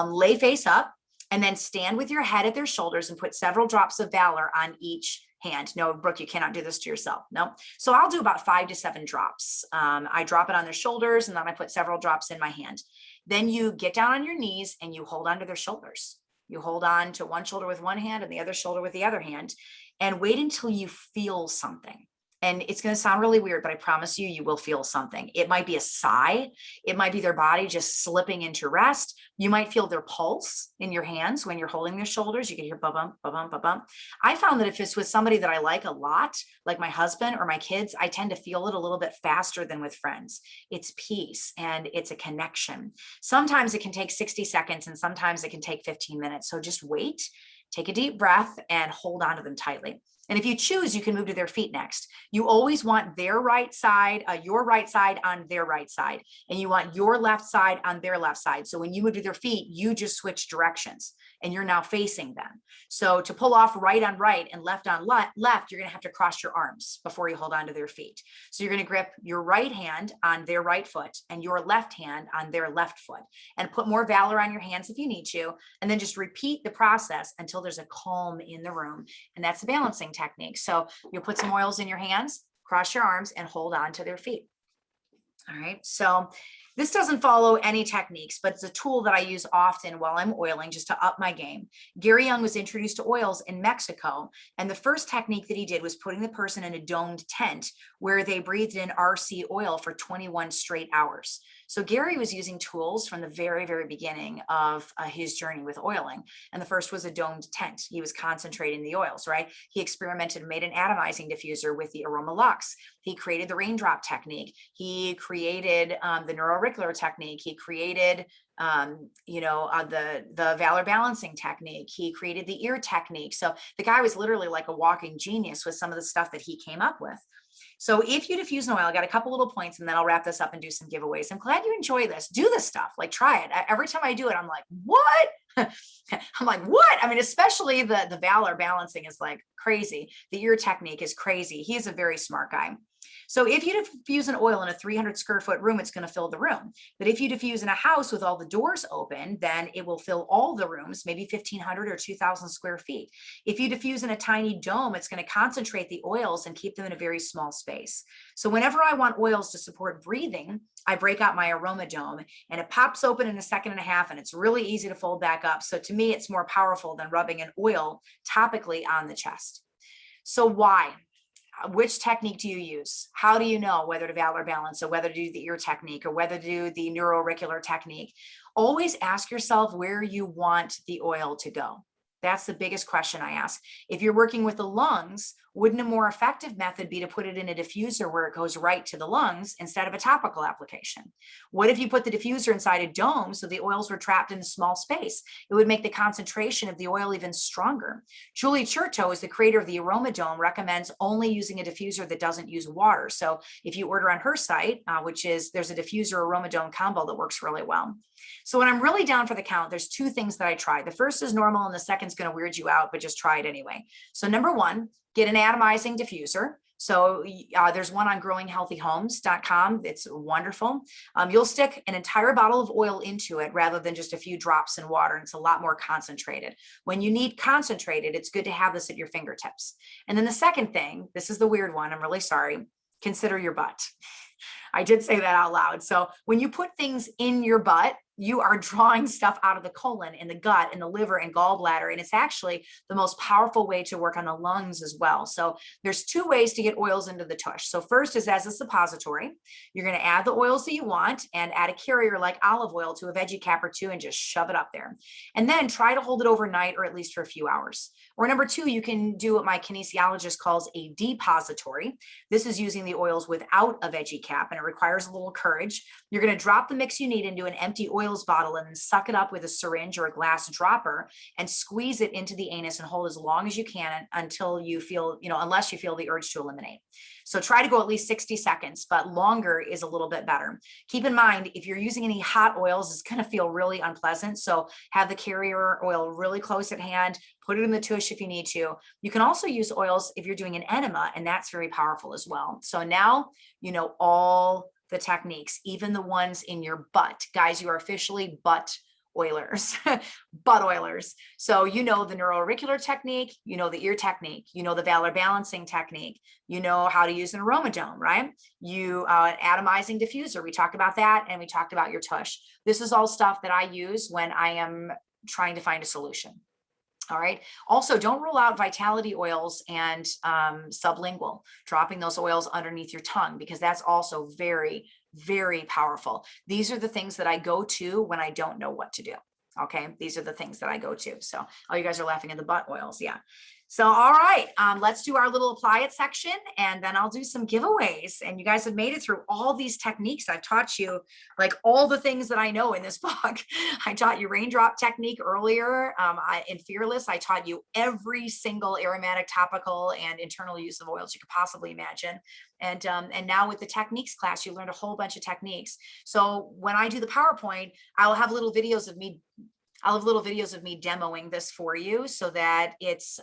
lay face up and then stand with your head at their shoulders and put several drops of Valor on each hand. No, Brooke, you cannot do this to yourself. No. So I'll do about 5 to 7 drops. I drop it on their shoulders and then I put several drops in my hand. Then you get down on your knees and you hold onto their shoulders. You hold on to one shoulder with one hand and the other shoulder with the other hand, and wait until you feel something. And it's going to sound really weird, but I promise you, you will feel something. It might be a sigh. It might be their body just slipping into rest. You might feel their pulse in your hands when you're holding their shoulders. You can hear ba-bump, ba-bump, ba-bump. I found that if it's with somebody that I like a lot, like my husband or my kids, I tend to feel it a little bit faster than with friends. It's peace and it's a connection. Sometimes it can take 60 seconds and sometimes it can take 15 minutes. So just wait, take a deep breath and hold on to them tightly. And if you choose, you can move to their feet next. You always want their right side, your right side on their right side, and you want your left side on their left side. So when you move to their feet, you just switch directions and you're now facing them. So to pull off right on right and left on left, you're going to have to cross your arms before you hold on to their feet. So you're going to grip your right hand on their right foot and your left hand on their left foot, and put more valor on your hands if you need to. And then just repeat the process until there's a calm in the room. And that's the balancing technique. So you'll put some oils in your hands, cross your arms, and hold on to their feet. All right. So this doesn't follow any techniques, but it's a tool that I use often while I'm oiling just to up my game. Gary Young was introduced to oils in Mexico, and the first technique that he did was putting the person in a domed tent where they breathed in RC oil for 21 straight hours. So Gary was using tools from the very, very beginning of his journey with oiling. And the first was a domed tent. He was concentrating the oils, right? He experimented and made an atomizing diffuser with the Aroma Lux. He created the raindrop technique. He created the NeuroAuricular technique. He created the valor balancing technique. He created the ear technique. So the guy was literally like a walking genius with some of the stuff that he came up with. So if you diffuse an oil, I got a couple little points and then I'll wrap this up and do some giveaways. I'm glad you enjoy this. Do this stuff, like try it. Every time I do it, I'm like, what? I'm like, what? I mean, especially the valor balancing is like crazy. The ear technique is crazy. He's a very smart guy. So if you diffuse an oil in a 300 square foot room, it's going to fill the room. But if you diffuse in a house with all the doors open, then it will fill all the rooms, maybe 1,500 or 2,000 square feet. If you diffuse in a tiny dome, it's going to concentrate the oils and keep them in a very small space. So whenever I want oils to support breathing, I break out my aroma dome and it pops open in a second and a half, and it's really easy to fold back up. So to me, it's more powerful than rubbing an oil topically on the chest. So why? Which technique do you use? How do you know whether to valor balance or whether to do the ear technique or whether to do the NeuroAuricular technique? Always ask yourself where you want the oil to go. That's the biggest question I ask. If you're working with the lungs, wouldn't a more effective method be to put it in a diffuser where it goes right to the lungs instead of a topical application? What if you put the diffuser inside a dome so the oils were trapped in a small space? It would make the concentration of the oil even stronger. Julie Chertow is the creator of the Aroma Dome, recommends only using a diffuser that doesn't use water. So if you order on her site, there's a diffuser Aroma Dome combo that works really well. So when I'm really down for the count, there's two things that I try. The first is normal and the second's going to weird you out, but just try it anyway. So number one, get an atomizing diffuser. So there's one on growinghealthyhomes.com. It's wonderful. You'll stick an entire bottle of oil into it rather than just a few drops in water. And it's a lot more concentrated. When you need concentrated, it's good to have this at your fingertips. And then the second thing, this is the weird one, I'm really sorry, consider your butt. I did say that out loud. So when you put things in your butt, you are drawing stuff out of the colon and the gut and the liver and gallbladder. And it's actually the most powerful way to work on the lungs as well. So there's two ways to get oils into the tush. So first is as a suppository. You're going to add the oils that you want and add a carrier like olive oil to a veggie cap or two and just shove it up there. And then try to hold it overnight or at least for a few hours. Or number two, you can do what my kinesiologist calls a depository. This is using the oils without a veggie cap, and it requires a little courage. You're going to drop the mix you need into an empty oils bottle and then suck it up with a syringe or a glass dropper and squeeze it into the anus and hold as long as you can until you feel, unless you feel the urge to eliminate. So try to go at least 60 seconds, but longer is a little bit better. Keep in mind, if you're using any hot oils, it's going to feel really unpleasant. So have the carrier oil really close at hand, put it in the tush if you need to. You can also use oils if you're doing an enema, and that's very powerful as well. So now you know all the techniques, even the ones in your butt. Guys, you are officially butt oilers, butt oilers. So you know the NeuroAuricular technique, you know the ear technique, you know the valor balancing technique, you know how to use an aroma dome, right? You atomizing diffuser, we talked about that, and we talked about your tush. This is all stuff that I use when I am trying to find a solution. All right. Also, don't rule out vitality oils and sublingual, dropping those oils underneath your tongue, because that's also very, very powerful. These are the things that I go to when I don't know what to do. Okay. These are the things that I go to. So, oh, you guys are laughing at the butt oils. Yeah. So, all right, let's do our little apply it section, and then I'll do some giveaways. And you guys have made it through all these techniques. I've taught you like all the things that I know in this book. I taught you raindrop technique earlier. In Fearless, I taught you every single aromatic, topical, and internal use of oils you could possibly imagine. And now with the techniques class, you learned a whole bunch of techniques. So when I do the PowerPoint, I'll have little videos of me demoing this for you, so that it's,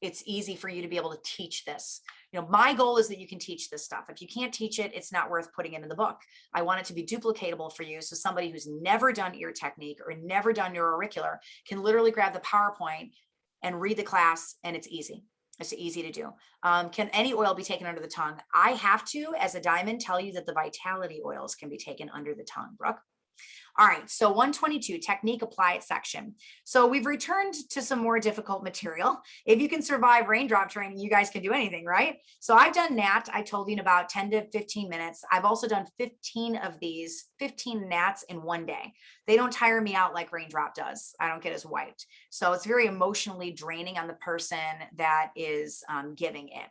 it's easy for you to be able to teach this. My goal is that you can teach this stuff. If you can't teach it, it's not worth putting into the book. I want it to be duplicatable for you. So somebody who's never done ear technique or never done NeuroAuricular can literally grab the PowerPoint and read the class, and it's easy. It's easy to do. Can any oil be taken under the tongue? I have to, as a diamond, tell you that the vitality oils can be taken under the tongue, Brooke. All right, so 122, technique apply it section. So we've returned to some more difficult material. If you can survive raindrop training, you guys can do anything, right? So I've done NAT, I told you, in about 10 to 15 minutes. I've also done 15 of these, 15 NATs in one day. They don't tire me out like raindrop does. I don't get as wiped. So it's very emotionally draining on the person that is giving it.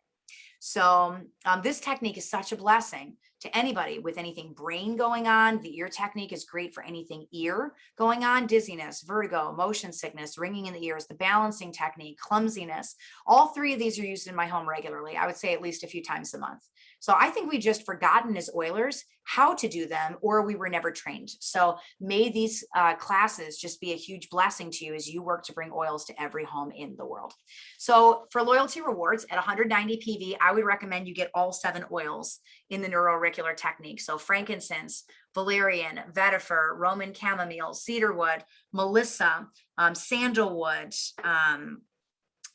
So this technique is such a blessing to anybody with anything brain going on. The ear technique is great for anything ear going on: dizziness, vertigo, motion sickness, ringing in the ears. The balancing technique, clumsiness. All three of these are used in my home regularly. I would say at least a few times a month. So I think we just forgotten as oilers how to do them, or we were never trained. So may these classes just be a huge blessing to you as you work to bring oils to every home in the world. So for loyalty rewards at 190 PV, I would recommend you get all 7 oils in the NeuroAuricular technique. So frankincense, valerian, vetiver, Roman chamomile, cedarwood, melissa, sandalwood,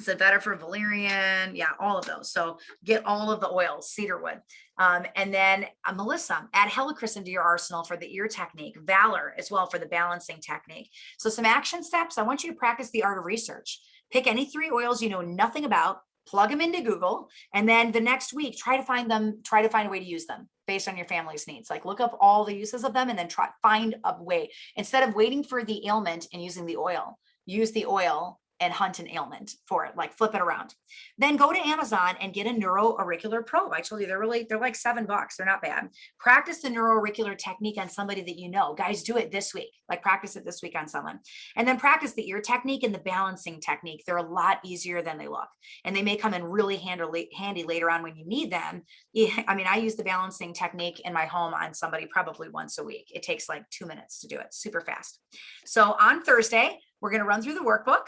so vetiver, valerian, yeah, all of those. So get all of the oils, cedarwood. And then melissa, add helichrysum to your arsenal for the ear technique, valor as well for the balancing technique. So some action steps. I want you to practice the art of research. Pick any 3 oils you know nothing about, plug them into Google, and then the next week, try to find a way to use them based on your family's needs. Like look up all the uses of them and then find a way. Instead of waiting for the ailment and using the oil, use the oil and hunt an ailment for it, like flip it around. Then go to Amazon and get a NeuroAuricular probe. I told you they're like $7. They're not bad. Practice the NeuroAuricular technique on somebody that you know. Guys, do it this week. Like practice it this week on someone. And then practice the ear technique and the balancing technique. They're a lot easier than they look. And they may come in really handy later on when you need them. I mean, I use the balancing technique in my home on somebody probably once a week. It takes like 2 minutes to do it, super fast. So on Thursday, we're going to run through the workbook.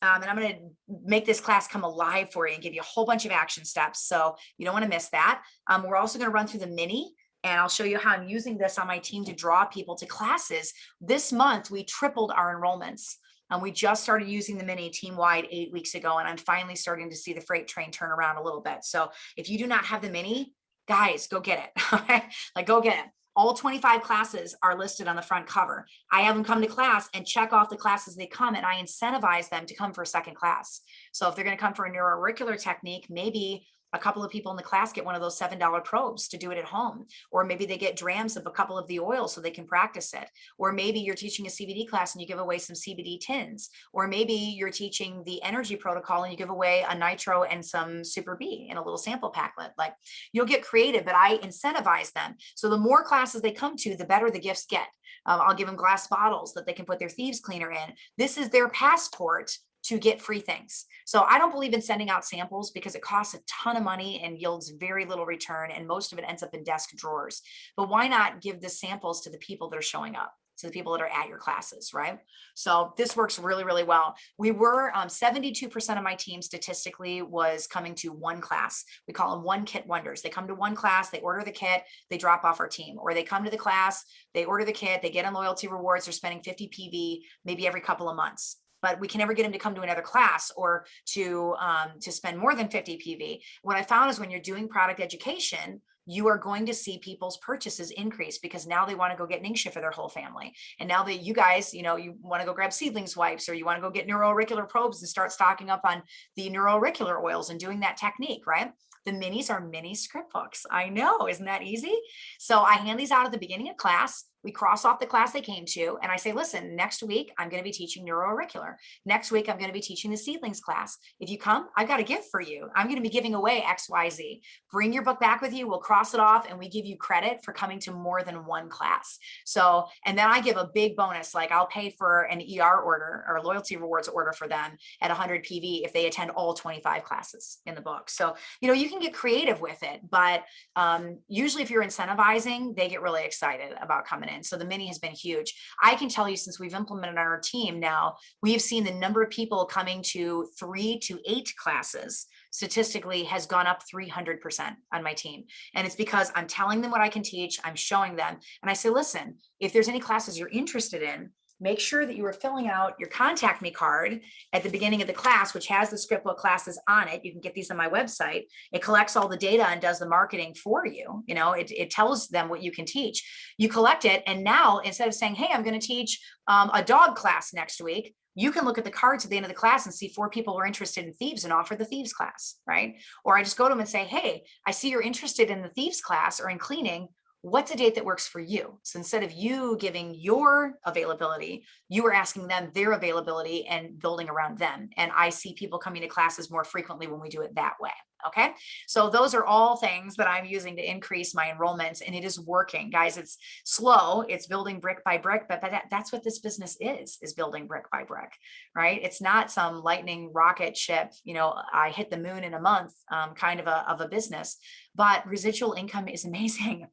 And I'm going to make this class come alive for you and give you a whole bunch of action steps. So you don't want to miss that. We're also going to run through the mini, and I'll show you how I'm using this on my team to draw people to classes. This month, we tripled our enrollments. We just started using the mini team-wide 8 weeks ago, and I'm finally starting to see the freight train turn around a little bit. So if you do not have the mini, guys, go get it. Okay? Like go get it. All 25 classes are listed on the front cover. I have them come to class and check off the classes they come, and I incentivize them to come for a second class. So if they're going to come for a NeuroAuricular technique, maybe a couple of people in the class get one of those $7 probes to do it at home. Or maybe they get drams of a couple of the oils so they can practice it. Or maybe you're teaching a CBD class and you give away some CBD tins. Or maybe you're teaching the energy protocol and you give away a nitro and some super B in a little sample packlet. Like you'll get creative, but I incentivize them. So the more classes they come to, the better the gifts get. I'll give them glass bottles that they can put their thieves cleaner in. This is their passport to get free things. So I don't believe in sending out samples because it costs a ton of money and yields very little return, and most of it ends up in desk drawers. But why not give the samples to the people that are showing up, to the people that are at your classes, right? So this works really, really well. We were 72% of my team statistically was coming to one class. We call them one kit wonders. They come to one class, they order the kit, they drop off our team, or they come to the class, they order the kit, they get in loyalty rewards, they're spending 50 PV maybe every couple of months. But we can never get them to come to another class or to spend more than 50 PV. What I found is when you're doing product education, you are going to see people's purchases increase because now they want to go get Ningxia for their whole family. And now that you guys, you want to go grab seedlings wipes, or you want to go get NeuroAuricular probes and start stocking up on the NeuroAuricular oils and doing that technique, right? The minis are mini script books. I know, isn't that easy? So I hand these out at the beginning of class. We cross off the class they came to, and I say, listen, next week, I'm going to be teaching NeuroAuricular. Next week, I'm going to be teaching the seedlings class. If you come, I've got a gift for you. I'm going to be giving away XYZ. Bring your book back with you. We'll cross it off, and we give you credit for coming to more than one class. So, and then I give a big bonus, like I'll pay for an ER order or loyalty rewards order for them at 100 PV if they attend all 25 classes in the book. So, you can get creative with it, but usually if you're incentivizing, they get really excited about coming in. So the mini has been huge. I can tell you, since we've implemented on our team now, we've seen the number of people coming to 3 to 8 classes statistically has gone up 300% on my team. And it's because I'm telling them what I can teach, I'm showing them, and I say, listen, if there's any classes you're interested in, make sure that you are filling out your contact me card at the beginning of the class, which has the script book classes on it. You can get these on my website. It collects all the data and does the marketing for you. It tells them what you can teach. You collect it. And now, instead of saying, hey, I'm going to teach a dog class next week, you can look at the cards at the end of the class and see 4 people were interested in thieves and offer the thieves class, right? Or I just go to them and say, hey, I see you're interested in the thieves class or in cleaning. What's a date that works for you? So instead of you giving your availability, you are asking them their availability and building around them. And I see people coming to classes more frequently when we do it that way. Okay. So those are all things that I'm using to increase my enrollments, and it is working, guys. It's slow. It's building brick by brick, but that's what this business is building brick by brick, right? It's not some lightning rocket ship, I hit the moon in a month kind of a business, but residual income is amazing.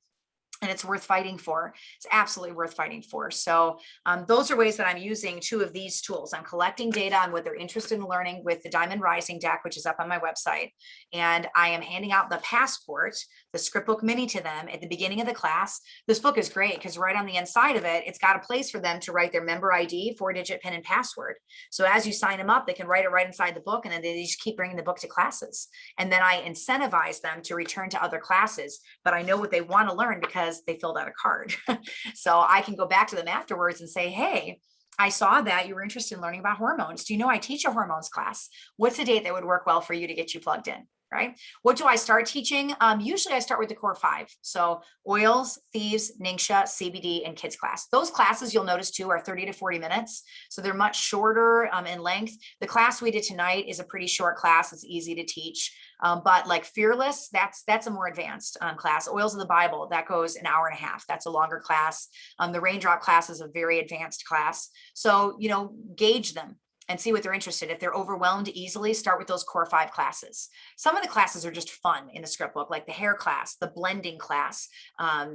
And it's worth fighting for. It's absolutely worth fighting for. So those are ways that I'm using 2 of these tools. I'm collecting data on what they're interested in learning with the Diamond Rising deck, which is up on my website. And I am handing out the passport, the script book mini, to them at the beginning of the class. This book is great because right on the inside of it, it's got a place for them to write their member ID, 4-digit PIN, and password. So as you sign them up, they can write it right inside the book, and then they just keep bringing the book to classes. And then I incentivize them to return to other classes, but I know what they want to learn because they filled out a card. So I can go back to them afterwards and say, hey, I saw that you were interested in learning about hormones. Do you know I teach a hormones class? What's a date that would work well for you to get you plugged in? Right? What do I start teaching? Usually I start with the core 5. So oils, thieves, Ningxia, CBD, and kids class. Those classes, you'll notice too, are 30 to 40 minutes. So they're much shorter in length. The class we did tonight is a pretty short class. It's easy to teach. But like Fearless, that's a more advanced class. Oils of the Bible, that goes an hour and a half. That's a longer class. The Raindrop class is a very advanced class. So, gauge them and see what they're interested in. If they're overwhelmed easily, start with those core 5 classes. Some of the classes are just fun in the script book, like the hair class, the blending class.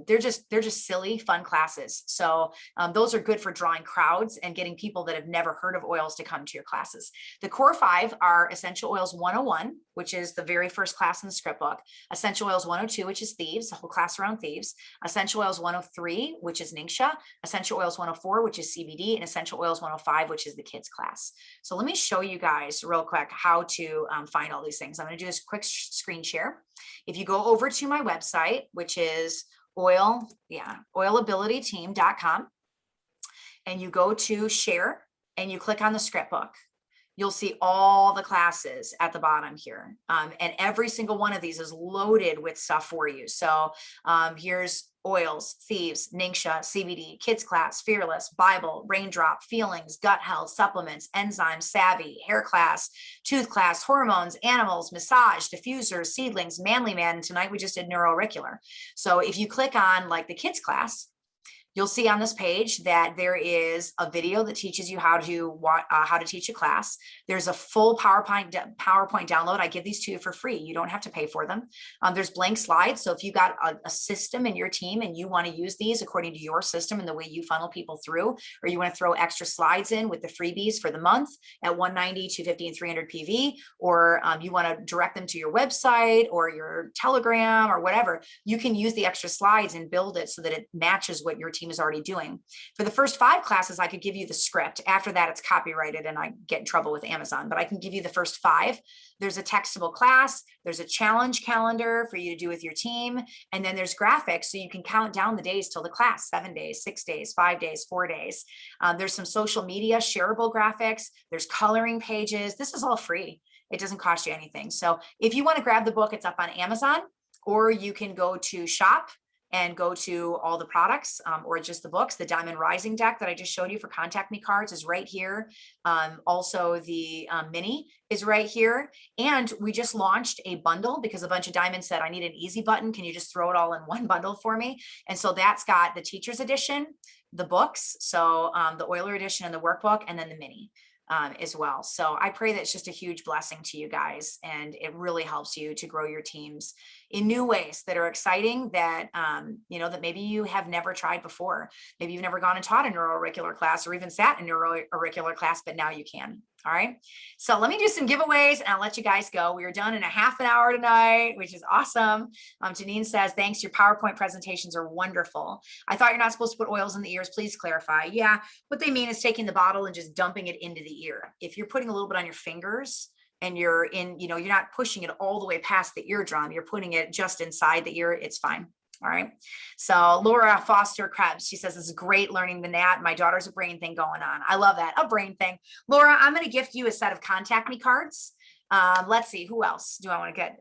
They're just silly, fun classes. So those are good for drawing crowds and getting people that have never heard of oils to come to your classes. The core 5 are Essential Oils 101, which is the very first class in the script book. Essential Oils 102, which is thieves, the whole class around thieves. Essential Oils 103, which is Ningxia. Essential Oils 104, which is CBD, and Essential Oils 105, which is the kids class. So let me show you guys real quick how to find all these things. I'm going to do this quick screen share. If you go over to my website, which is oilabilityteam.com, and you go to share and you click on the script book, you'll see all the classes at the bottom here. And every single one of these is loaded with stuff for you. So here's oils, thieves, Ningxia, CBD, kids class, Fearless, Bible, Raindrop, feelings, gut health, supplements, enzymes, savvy, hair class, tooth class, hormones, animals, massage, diffusers, seedlings, manly man. And tonight we just did NeuroAuricular. So if you click on like the kids class, you'll see on this page that there is a video that teaches you how to teach a class. There's a full PowerPoint download. I give these to you for free. You don't have to pay for them. There's blank slides. So if you got a system in your team and you want to use these according to your system and the way you funnel people through, or you want to throw extra slides in with the freebies for the month at 190, 250, and 300 PV, or you want to direct them to your website or your Telegram or whatever, you can use the extra slides and build it so that it matches what your team team is already doing. For the first 5 classes, I could give you the script. After that, it's copyrighted and I get in trouble with Amazon, but I can give you the first 5. There's a textable class. There's a challenge calendar for you to do with your team. And then there's graphics, so you can count down the days till the class, 7 days, 6 days, 5 days, 4 days. There's some social media shareable graphics. There's coloring pages. This is all free. It doesn't cost you anything. So if you want to grab the book, it's up on Amazon, or you can go to shop and go to all the products, or just the books. The Diamond Rising deck that I just showed you for Contact Me cards is right here. Also the mini is right here. And we just launched a bundle because a bunch of diamonds said, I need an easy button. Can you just throw it all in one bundle for me? And so that's got the teacher's edition, the books, so the Euler edition and the workbook, and then the mini. As well. So I pray that it's just a huge blessing to you guys, and it really helps you to grow your teams in new ways that are exciting, that, that maybe you have never tried before. Maybe you've never gone and taught a NeuroAuricular class or even sat in a NeuroAuricular class, but now you can. All right. So let me do some giveaways and I'll let you guys go. We are done in a half an hour tonight, which is awesome. Janine says, thanks. Your PowerPoint presentations are wonderful. I thought you're not supposed to put oils in the ears. Please clarify. Yeah. What they mean is taking the bottle and just dumping it into the ear. If you're putting a little bit on your fingers and you're in, you're not pushing it all the way past the eardrum, you're putting it just inside the ear, it's fine. All right. So Laura Foster Krebs, she says, this is great learning the NAT. My daughter's a brain thing going on. I love that. A brain thing. Laura, I'm going to gift you a set of Contact Me cards. Let's see, who else do I want to get?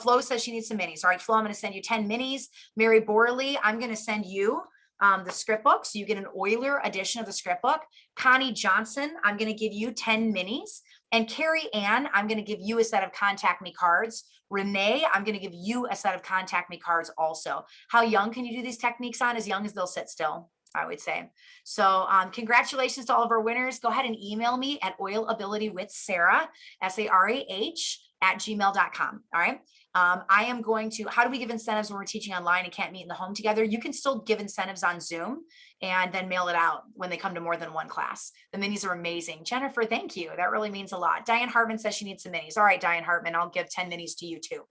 Flo says she needs some minis. All right, Flo, I'm going to send you 10 minis. Mary Borley, I'm going to send you the script book. So you get an Euler edition of the script book. Connie Johnson, I'm going to give you 10 minis. And Carrie Ann, I'm going to give you a set of Contact Me cards. Renee, I'm going to give you a set of Contact Me cards also. How young can you do these techniques on? As young as they'll sit still, I would say. So congratulations to all of our winners. Go ahead and email me at oilabilitywithsarah, SARAH, @gmail.com. All right. I am going to, how do we give incentives when we're teaching online and can't meet in the home together? You can still give incentives on Zoom and then mail it out when they come to more than one class. The minis are amazing. Jennifer, thank you. That really means a lot. Diane Hartman says she needs some minis. All right, Diane Hartman, I'll give 10 minis to you too.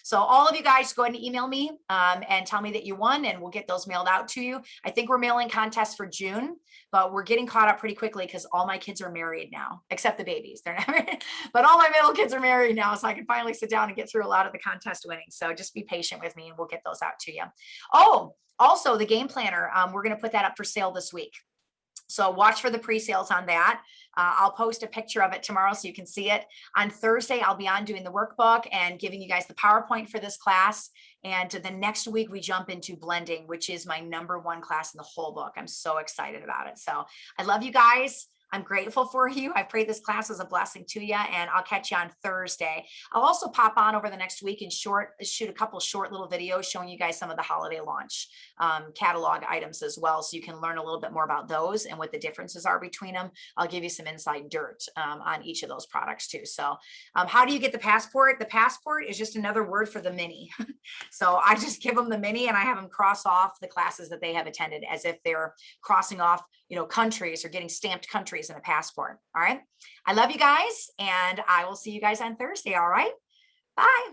So all of you guys go ahead and email me and tell me that you won, and we'll get those mailed out to you. I think we're mailing contests for June, but we're getting caught up pretty quickly because all my kids are married now, except the babies. They're not married, but all my middle kids are married now, so I can finally sit down and get through a lot of the contest winning. So just be patient with me and we'll get those out to you. Oh, also the game planner, we're going to put that up for sale this week. So watch for the pre-sales on that. I'll post a picture of it tomorrow so you can see it. On Thursday, I'll be on doing the workbook and giving you guys the PowerPoint for this class. And the next week we jump into blending, which is my #1 class in the whole book. I'm so excited about it. So I love you guys. I'm grateful for you. I pray this class is a blessing to you, and I'll catch you on Thursday. I'll also pop on over the next week and shoot a couple short little videos showing you guys some of the holiday launch catalog items as well, so you can learn a little bit more about those and what the differences are between them. I'll give you some inside dirt on each of those products too. So how do you get the passport? The passport is just another word for the mini. So I just give them the mini and I have them cross off the classes that they have attended as if they're crossing off, countries or getting stamped countries in a passport. All right. I love you guys, and I will see you guys on Thursday. All right. Bye.